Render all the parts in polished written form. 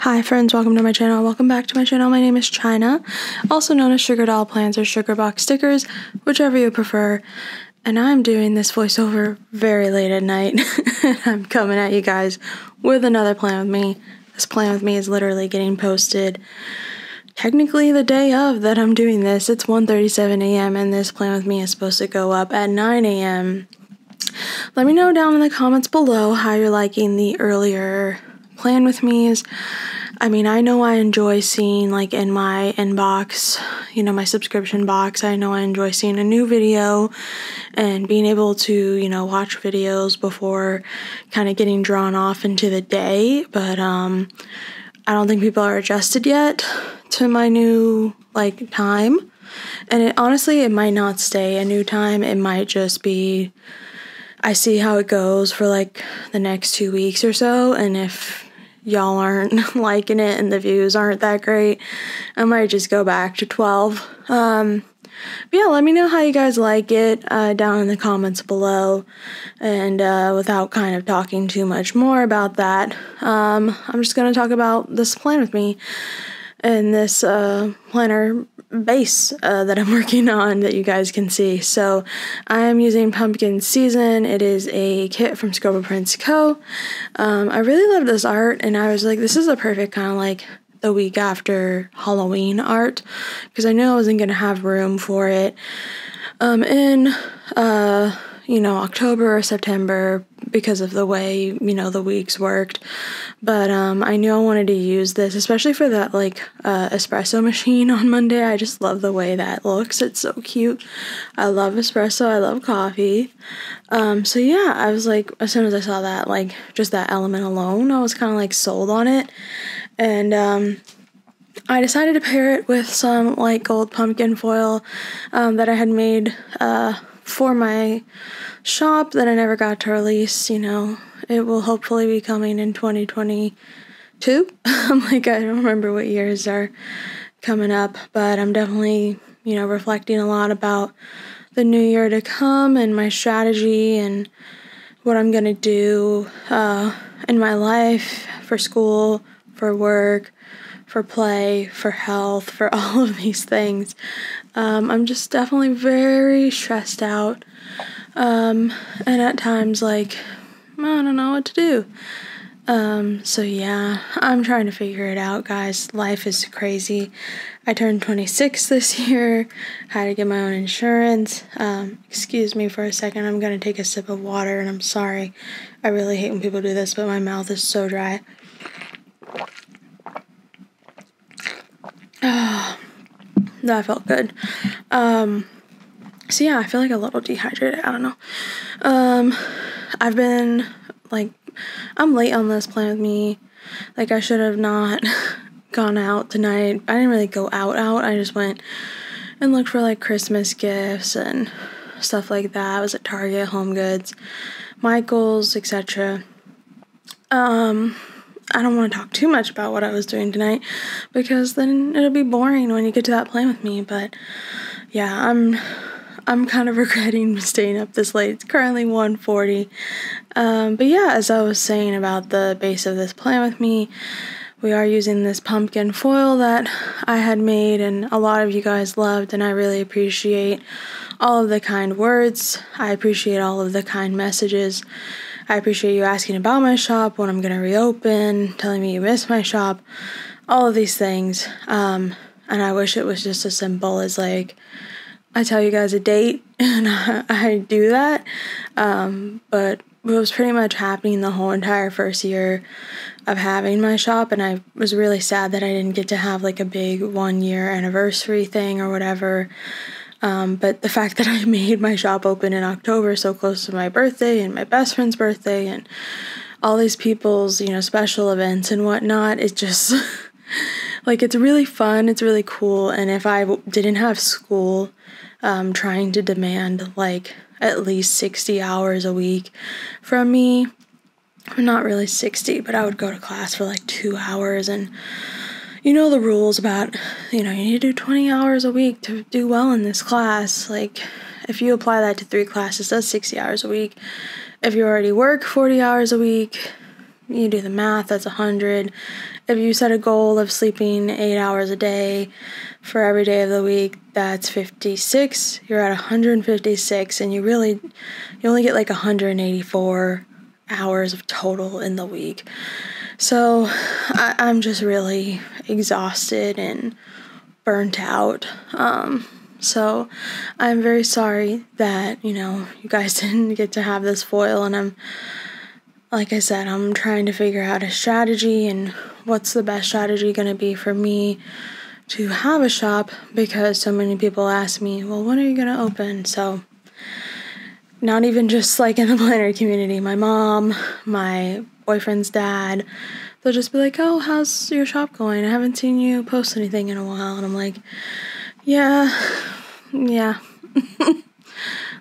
Hi friends, welcome to my channel. Welcome back to my channel. My name is China, also known as Sugar Doll Plans or Sugar Box Stickers, whichever you prefer. And I'm doing this voiceover very late at night. I'm coming at you guys with another plan with me. This plan with me is literally getting posted technically the day of that I'm doing this. It's 1:37 a.m. and this plan with me is supposed to go up at 9 a.m. Let me know down in the comments below how you're liking the earlier plan with me's. I mean, I know I enjoy seeing, like, in my inbox, you know, my subscription box, I know I enjoy seeing a new video and being able to, you know, watch videos before kind of getting drawn off into the day, but I don't think people are adjusted yet to my new, like, time, and honestly, it might not stay a new time. It might just be, I see how it goes for, like, the next 2 weeks or so, and if y'all aren't liking it and the views aren't that great, I might just go back to 12. But yeah, let me know how you guys like it down in the comments below. And without kind of talking too much more about that, I'm just going to talk about this plan with me and this planner base that I'm working on that you guys can see. So I'm using Pumpkin Season. It is a kit from Scribble Prints Co. I really love this art, and I was like, this is a perfect kind of like the week after Halloween art, because I knew I wasn't going to have room for it in you know, October or September because of the way, you know, the weeks worked. But I knew I wanted to use this, especially for that, like, espresso machine on Monday. I just love the way that looks. It's so cute. I love espresso. I love coffee. So yeah, I was like, as soon as I saw that, like, just that element alone, I was kind of like sold on it. And I decided to pair it with some light gold pumpkin foil that I had made for my shop that I never got to release. You know, it will hopefully be coming in 2022. Like, I don't remember what years are coming up, but I'm definitely, you know, reflecting a lot about the new year to come and my strategy and what I'm gonna do in my life, for school, for work, for play, for health, for all of these things. I'm just definitely very stressed out, and at times, like, I don't know what to do. So yeah, I'm trying to figure it out, guys. Life is crazy. I turned 26 this year, had to get my own insurance. Excuse me for a second, I'm gonna take a sip of water, and I'm sorry. I really hate when people do this, but my mouth is so dry. That felt good. So yeah, I feel like a little dehydrated. I don't know. I've been, like, I'm late on this plan with me. Like, I should have not gone out tonight. I didn't really go out. I just went and looked for, like, Christmas gifts and stuff like that. I was at Target, Home Goods, Michael's, etc. I don't want to talk too much about what I was doing tonight because then it'll be boring when you get to that plan with me. But yeah, I'm kind of regretting staying up this late. It's currently 1:40. But yeah, as I was saying about the base of this plan with me, we are using this pumpkin foil that I had made and a lot of you guys loved, and I really appreciate all of the kind words. I appreciate all of the kind messages. I appreciate you asking about my shop, when I'm going to reopen, telling me you miss my shop, all of these things. And I wish it was just as simple as, like, I tell you guys a date and I do that. But it was pretty much happening the whole entire first year of having my shop, and I was really sad that I didn't get to have, like, a big 1-year anniversary thing or whatever. But the fact that I made my shop open in October, so close to my birthday and my best friend's birthday and all these people's, you know, special events and whatnot, it just, like, it's really fun, it's really cool. And if I didn't have school, trying to demand, like, at least 60 hours a week from me, not really 60, but I would go to class for, like, 2 hours, and you know the rules about, you know, you need to do 20 hours a week to do well in this class. Like, if you apply that to 3 classes, that's 60 hours a week. If you already work 40 hours a week, you do the math, that's 100. if you set a goal of sleeping 8 hours a day for every day of the week, that's 56. You're at 156, and you only get like 184 hours of total in the week. So I'm just really exhausted and burnt out. So I'm very sorry that, you guys didn't get to have this foil, and like I said, I'm trying to figure out a strategy and what's the best strategy going to be for me to have a shop, because so many people ask me, well, when are you going to open? So not even just like in the planner community, my mom, my boyfriend's dad, they'll just be like, oh, how's your shop going? I haven't seen you post anything in a while. And I'm like, yeah,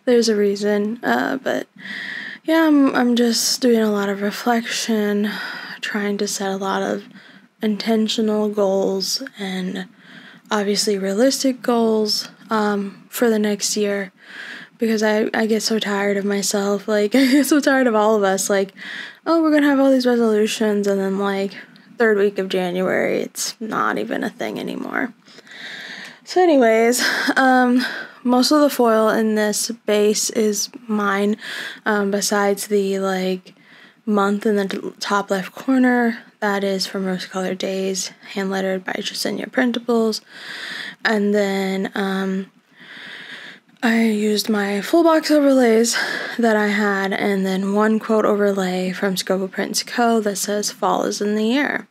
there's a reason. But yeah, I'm just doing a lot of reflection, trying to set a lot of intentional goals and obviously realistic goals for the next year, because I get so tired of myself. Like, I get so tired of all of us. Like, oh, we're gonna have all these resolutions, and then like third week of January, it's not even a thing anymore. So anyways, most of the foil in this base is mine, besides the like month in the top left corner. That is from Rose Colored Days, hand lettered by Jacinia Printables. And then I used my full box overlays that I had, and then one quote overlay from Scopo Prints Co. that says fall is in the air,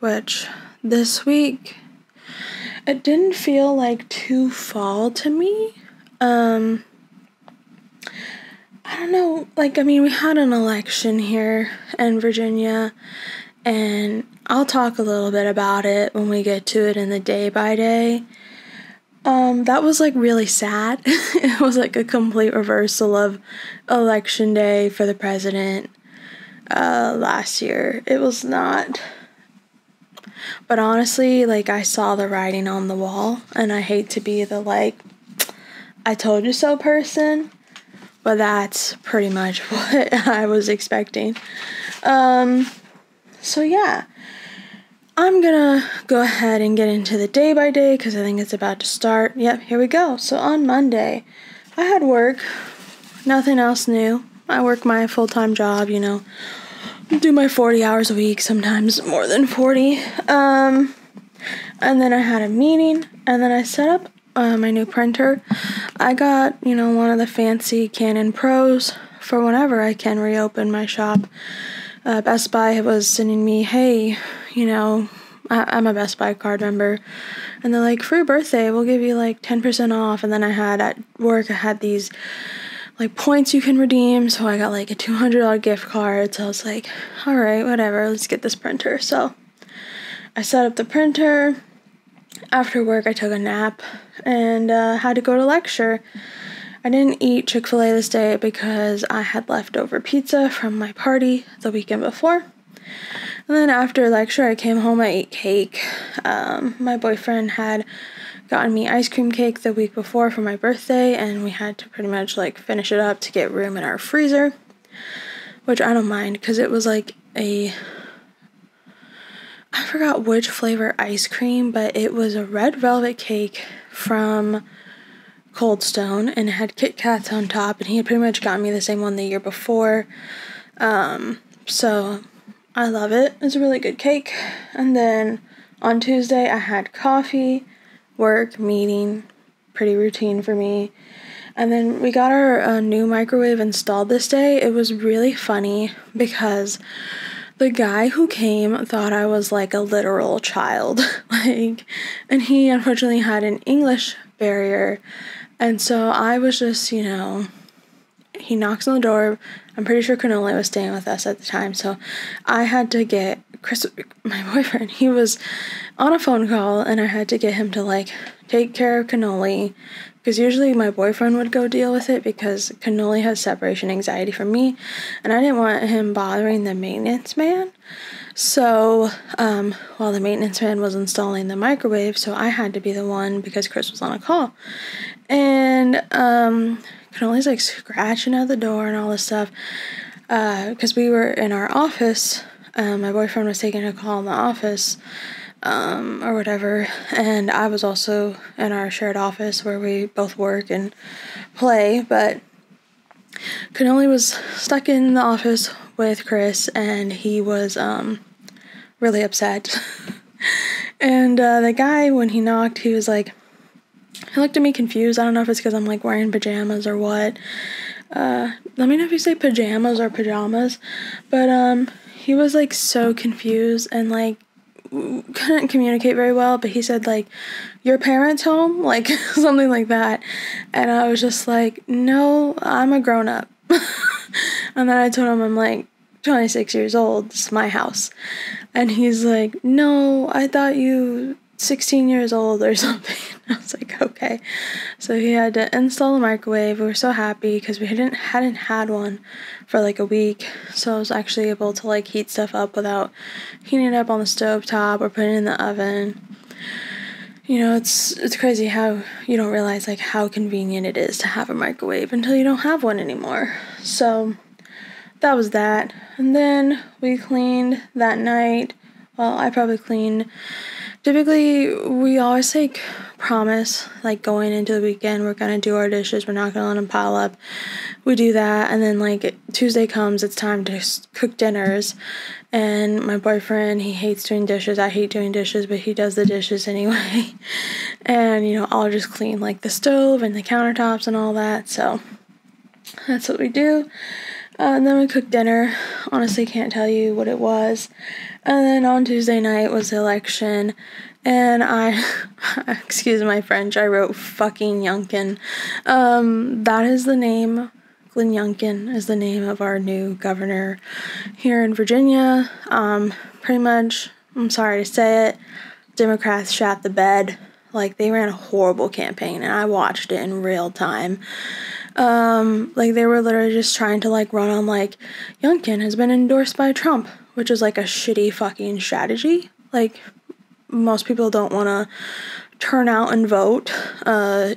which this week it didn't feel like too fall to me. I don't know, we had an election here in Virginia, and I'll talk a little bit about it when we get to it in the day by day. That was like really sad. It was like a complete reversal of election day for the president last year. It was not. But honestly, I saw the writing on the wall, and I hate to be the I told you so person, but that's pretty much what I was expecting. So yeah, I'm gonna go ahead and get into the day by day because I think it's about to start. Yep, here we go. So on Monday, I had work, nothing else new. I work my full-time job, do my 40 hours a week, sometimes more than 40. And then I had a meeting, and then I set up my new printer. I got, one of the fancy Canon Pros for whenever I can reopen my shop. Best Buy was sending me, hey, I'm a Best Buy card member, and they're like, for your birthday, we'll give you 10% off. And then I had at work, I had these points you can redeem, so I got a $200 gift card. So I was like, all right, whatever, let's get this printer. So I set up the printer. After work, I took a nap and had to go to lecture. I didn't eat Chick-fil-A this day because I had leftover pizza from my party the weekend before. And then after lecture, I came home, I ate cake. My boyfriend had gotten me ice cream cake the week before for my birthday, and we had to pretty much finish it up to get room in our freezer, which I don't mind because it was I forgot which flavor ice cream, but it was a red velvet cake from Cold Stone, and it had Kit Kats on top, and he had pretty much gotten me the same one the year before. So I love it. It's a really good cake. And then on Tuesday, I had coffee, work, meeting, pretty routine for me. And then we got our new microwave installed this day. It was really funny because the guy who came thought I was a literal child. And he unfortunately had an English barrier. And so I was just, he knocks on the door. I'm pretty sure Cannoli was staying with us at the time. So I had to get Chris, my boyfriend, he was on a phone call, and I had to get him to take care of Cannoli, because usually my boyfriend would go deal with it because Cannoli has separation anxiety from me, and I didn't want him bothering the maintenance man. So while the maintenance man was installing the microwave, so I had to be the one because Chris was on a call. And Cannoli's scratching at the door and all this stuff, because we were in our office My boyfriend was taking a call in the office, or whatever, and I was also in our shared office where we both work and play, but Cannoli was stuck in the office with Chris, and he was, really upset. And, the guy, when he knocked, he was like, he looked at me confused. I don't know if it's because I'm, like, wearing pajamas or what. Let me know if you say pajamas or pajamas. But, he was, like, so confused and, like, couldn't communicate very well, but he said, like, your parents home? Like, something like that. And I was just like, no, I'm a grown-up. And then I told him I'm, like, 26 years old. This is my house. And he's like, no, I thought you 16 years old or something. I was like, okay. So he had to install a microwave. We were so happy because we hadn't had one for like a week. So I was actually able to like heat stuff up without heating it up on the stove top or putting it in the oven. You know, it's crazy how you don't realize like how convenient it is to have a microwave until you don't have one anymore. So that was that. And then we cleaned that night. Well, I probably cleaned. Typically, we always like promise, like going into the weekend, we're gonna do our dishes. We're not gonna let them pile up. We do that, and then like Tuesday comes, it's time to cook dinners. And my boyfriend, he hates doing dishes. I hate doing dishes, but he does the dishes anyway. And, you know, I'll just clean like the stove and the countertops and all that. So that's what we do. And then we cooked dinner. Honestly, can't tell you what it was. And then on Tuesday night was the election. And I, excuse my French, I wrote fucking Youngkin. That is the name. Glenn Youngkin is the name of our new governor here in Virginia. Pretty much, I'm sorry to say it, Democrats shat the bed. Like, they ran a horrible campaign, and I watched it in real time. Like, they were literally just trying to, like, run on, like, Youngkin has been endorsed by Trump, which is, like, a shitty fucking strategy. Like, most people don't want to turn out and vote,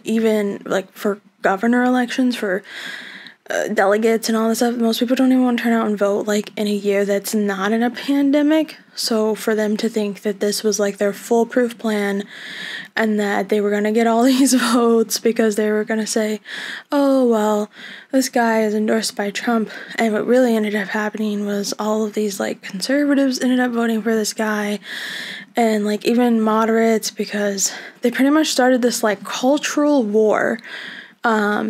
even, like, for governor elections, for delegates and all this stuff. Most people don't even want to turn out and vote, like, in a year that's not in a pandemic. So for them to think that this was, like, their foolproof plan and that they were going to get all these votes because they were going to say, oh, well, this guy is endorsed by Trump. And what really ended up happening was all of these, like, conservatives ended up voting for this guy, and, like, even moderates, because they pretty much started this, like, cultural war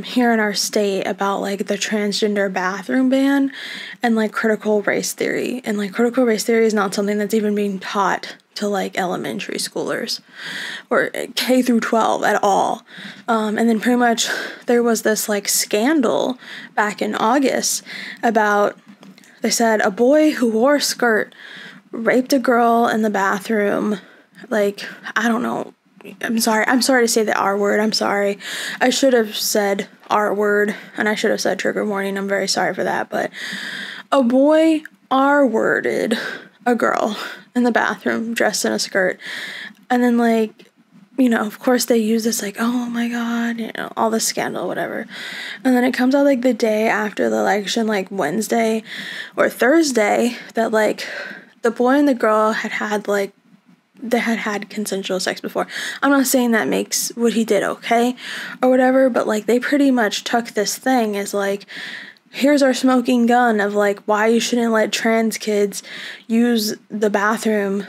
here in our state about, like, the transgender bathroom ban and, like, critical race theory. And, like, critical race theory is not something that's even being taught to, like, elementary schoolers or K through 12 at all. And then pretty much there was this, like, scandal back in August about, they said a boy who wore a skirt raped a girl in the bathroom. Like, I don't know. I'm sorry to say the R word. I'm sorry. I should have said R word, and I should have said trigger warning. I'm very sorry for that. But a boy R-worded a girl in the bathroom dressed in a skirt. And then, like, you know, of course they use this, like, oh my God, you know, all this scandal, whatever. And then it comes out, like, the day after the election, like, Wednesday or Thursday, that, like, the boy and the girl had, like, they had consensual sex before. I'm not saying that makes what he did okay or whatever, but, like, they pretty much took this thing as, like, here's our smoking gun of, like, why you shouldn't let trans kids use the bathroom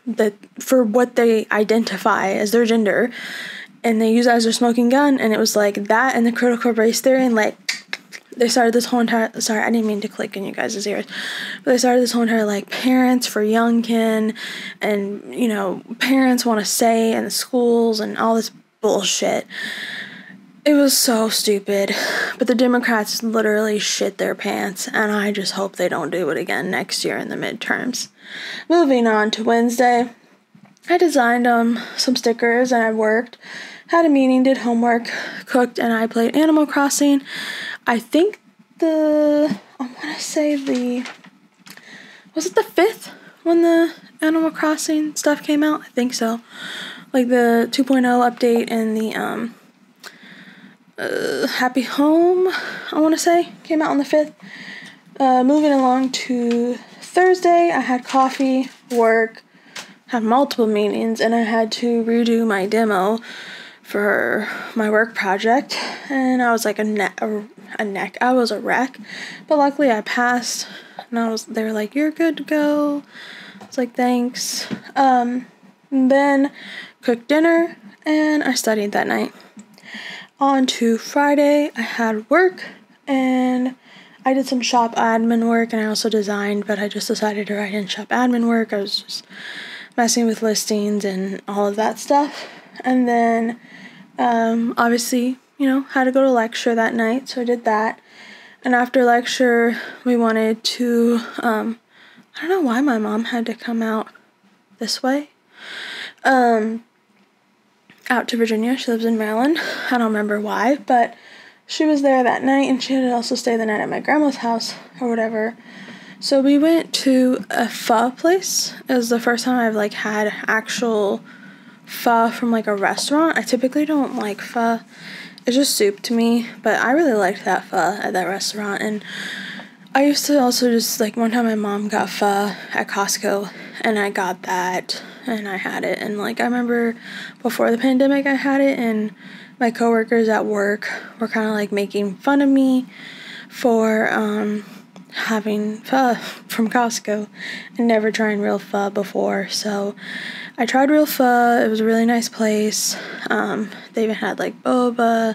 that for what they identify as their gender, and they use that as their smoking gun. And it was, like, that and the critical race theory, and, like, they started this whole entire, sorry, I didn't mean to click in you guys' ears, but they started this whole entire, like, parents for Youngkin, and, you know, parents want to say in the schools and all this bullshit. It was so stupid, but the Democrats literally shit their pants, and I just hope they don't do it again next year in the midterms. Moving on to Wednesday, I designed some stickers, and I worked, had a meeting, did homework, cooked, and I played Animal Crossing. I think was it the 5th when the Animal Crossing stuff came out? I think so. Like, the 2.0 update and the, Happy Home, I want to say, came out on the 5th. Moving along to Thursday, I had coffee, work, had multiple meetings, and I had to redo my demo for my work project, and I was like I was a wreck, but luckily I passed, and they were like, you're good to go. I was like, thanks. Then cooked dinner, and I studied that night. On to Friday, I had work, and I did some shop admin work, and I also designed, but I just decided to write in shop admin work. I was just messing with listings and all of that stuff. And then obviously, had to go to lecture that night, so I did that. And after lecture, we wanted to, I don't know why my mom had to come out this way, out to Virginia. She lives in Maryland. I don't remember why, but she was there that night, and she had to also stay the night at my grandma's house or whatever. So we went to a pho place. It was the first time I've had actual pho from a restaurant. I typically don't like pho. It's just soup to me, but I really liked that pho at that restaurant. And I used to also just one time my mom got pho at Costco, and I got that and I had it. And I remember before the pandemic I had it, and my coworkers at work were kind of making fun of me for having pho from Costco and never trying real pho before. So I tried real pho. It was a really nice place. They even had boba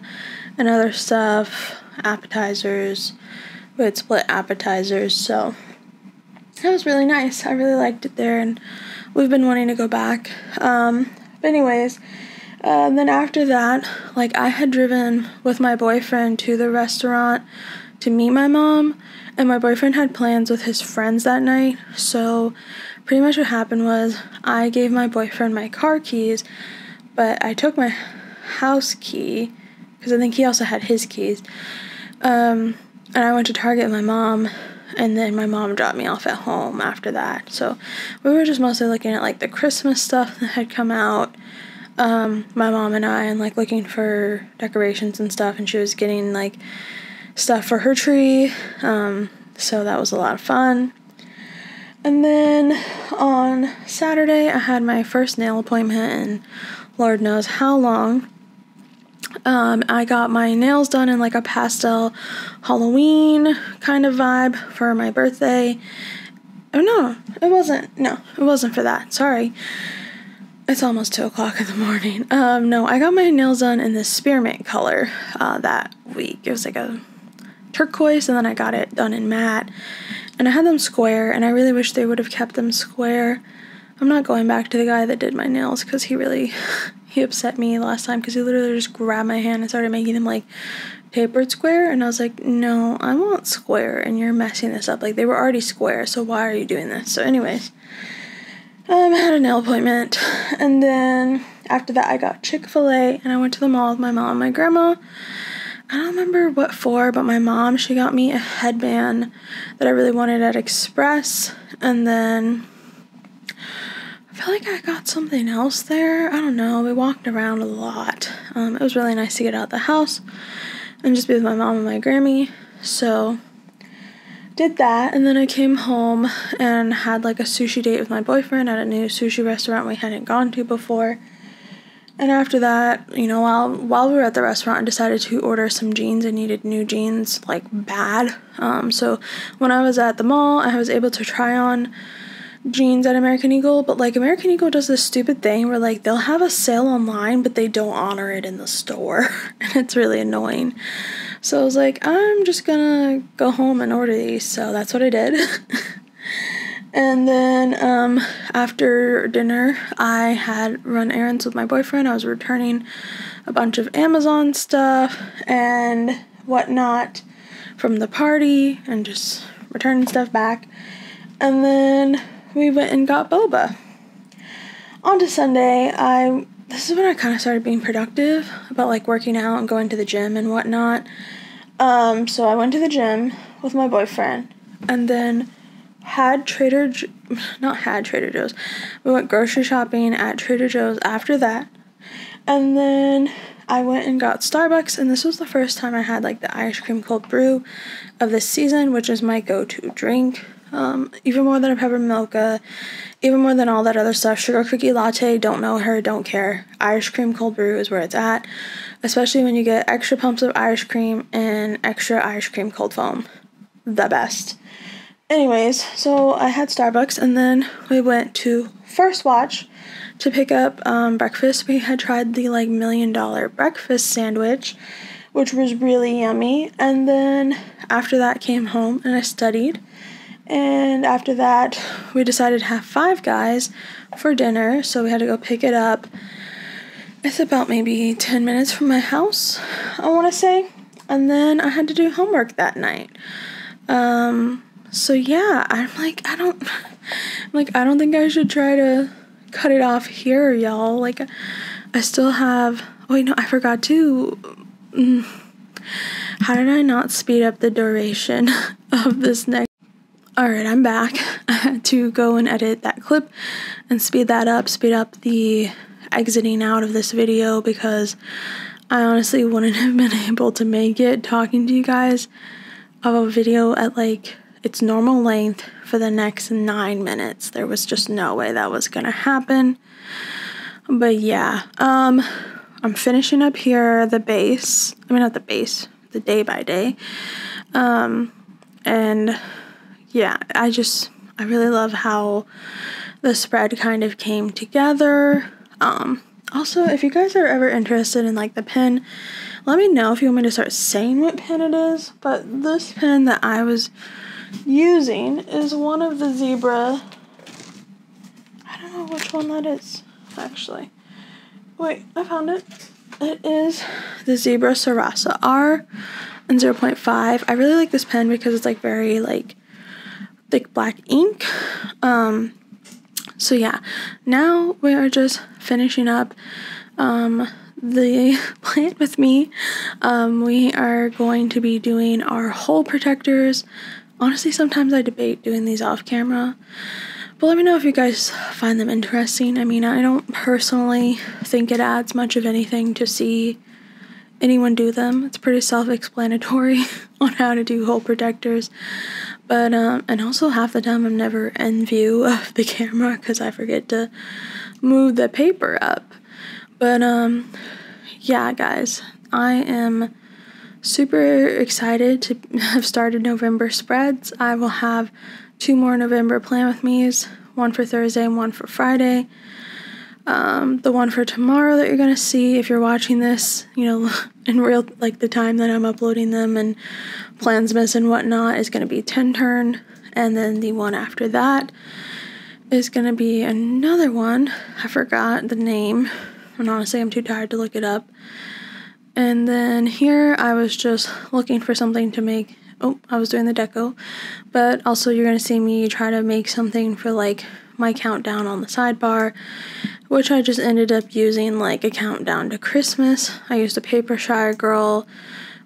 and other stuff, appetizers. We had split appetizers, so it was really nice. I really liked it there, and we've been wanting to go back. But anyways, then after that, I had driven with my boyfriend to the restaurant to meet my mom, and my boyfriend had plans with his friends that night. So pretty much what happened was I gave my boyfriend my car keys, but I took my house key because I think he also had his keys. And I went to Target with my mom, and then my mom dropped me off at home after that. So we were just mostly looking at the Christmas stuff that had come out. My mom and I, and looking for decorations and stuff, and she was getting stuff for her tree, so that was a lot of fun. And then on Saturday, I had my first nail appointment in Lord knows how long. I got my nails done in a pastel Halloween kind of vibe for my birthday. Oh no, it wasn't for that, sorry. It's almost 2 o'clock in the morning. No, I got my nails done in this spearmint color that week. It was a turquoise, and then I got it done in matte, and I had them square, and I really wish they would have kept them square. I'm not going back to the guy that did my nails because he upset me last time because he literally just grabbed my hand and started making them tapered square, and I was like, no, I want square, and you're messing this up. They were already square, so why are you doing this? So anyways, I had a nail appointment, and then after that I got Chick-fil-A, and I went to the mall with my mom and my grandma. I don't remember what for, but my mom, she got me a headband that I really wanted at Express, and then I feel like I got something else there. I don't know. We walked around a lot. It was really nice to get out the house and just be with my mom and my Grammy, so did that, and then I came home and had a sushi date with my boyfriend at a new sushi restaurant we hadn't gone to before. And after that, while we were at the restaurant, I decided to order some jeans. I needed new jeans, bad. So when I was at the mall, I was able to try on jeans at American Eagle, but American Eagle does this stupid thing where they'll have a sale online, but they don't honor it in the store, and it's really annoying. So I was like, I'm just gonna go home and order these, so that's what I did. And then after dinner, I had run errands with my boyfriend. I was returning a bunch of Amazon stuff and whatnot from the party and just returning stuff back. And then we went and got boba. On to Sunday, this is when I kind of started being productive about working out and going to the gym and whatnot. So I went to the gym with my boyfriend, and then we went grocery shopping at Trader Joe's after that, and then I went and got Starbucks, and this was the first time I had the Irish cream cold brew of this season, which is my go-to drink. even more than a peppermint mocha, even more than all that other stuff. Sugar cookie latte, don't know her, don't care. Irish cream cold brew is where it's at, especially when you get extra pumps of Irish cream and extra Irish cream cold foam. The best. Anyways, so I had Starbucks, and then we went to First Watch to pick up breakfast. We had tried the like $1 million breakfast sandwich, which was really yummy. And then after that came home and I studied. And after that we decided to have Five Guys for dinner, so we had to go pick it up. It's about maybe 10 minutes from my house, I want to say. And then I had to do homework that night. So yeah, I don't think I should try to cut it off here, y'all. Like, I still have, wait, no, I forgot to, how did I not speed up the duration of this next? Alright, I'm back. I had to go and edit that clip and speed up the exiting out of this video, because I honestly wouldn't have been able to make it talking to you guys of a video at like its normal length for the next 9 minutes. There was just no way that was gonna happen. But yeah, I'm finishing up here the base. I mean, not the base, the day by day. And yeah, I really love how the spread kind of came together. Also, if you guys are ever interested in like the pen, let me know if you want me to start saying what pen it is. But this pen that I was using is one of the Zebra. I don't know which one that is, actually. Wait, I found it. It is the Zebra Sarasa R and 0.5. I really like this pen because it's like very like thick black ink. So yeah, now we are just finishing up the plant with me. We are going to be doing our hole protectors. Honestly, sometimes I debate doing these off camera, but let me know if you guys find them interesting. I mean, I don't personally think it adds much of anything to see anyone do them. It's pretty self-explanatory on how to do hole protectors. But, and also half the time I'm never in view of the camera because I forget to move the paper up. But, yeah, guys, I am super excited to have started November spreads. I will have 2 more November Plan With Me's, one for Thursday and one for Friday. The one for tomorrow that you're gonna see if you're watching this, you know, in real, like the time that I'm uploading them and Plansmas and whatnot, is gonna be 10 turn, and then the one after that is gonna be another one. I forgot the name, and honestly I'm too tired to look it up. And then here I was just looking for something to make. Oh, I was doing the deco, but also you're gonna see me try to make something for like my countdown on the sidebar, which I just ended up using like a countdown to Christmas. I used a Paper Shire Girl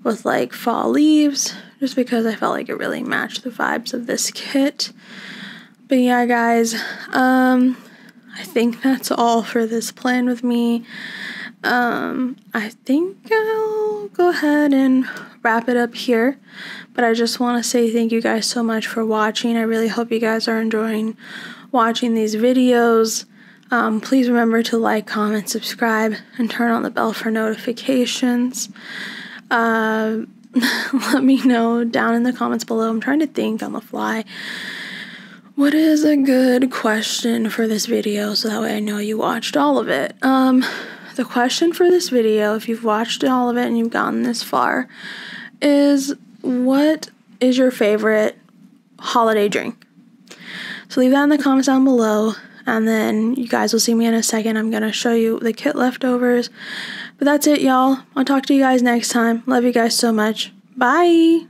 with like fall leaves, just because I felt like it really matched the vibes of this kit. But yeah, guys, I think that's all for this Plan With Me. I think I'll go ahead and wrap it up here, but I just want to say thank you guys so much for watching. I really hope you guys are enjoying watching these videos. Please remember to like, comment, subscribe, and turn on the bell for notifications. Let me know down in the comments below. I'm trying to think on the fly. What is a good question for this video so that way I know you watched all of it? The question for this video, if you've watched all of it and you've gotten this far, is what is your favorite holiday drink? So leave that in the comments down below, and then you guys will see me in a second. I'm going to show you the kit leftovers. But that's it, y'all. I'll talk to you guys next time. Love you guys so much. Bye!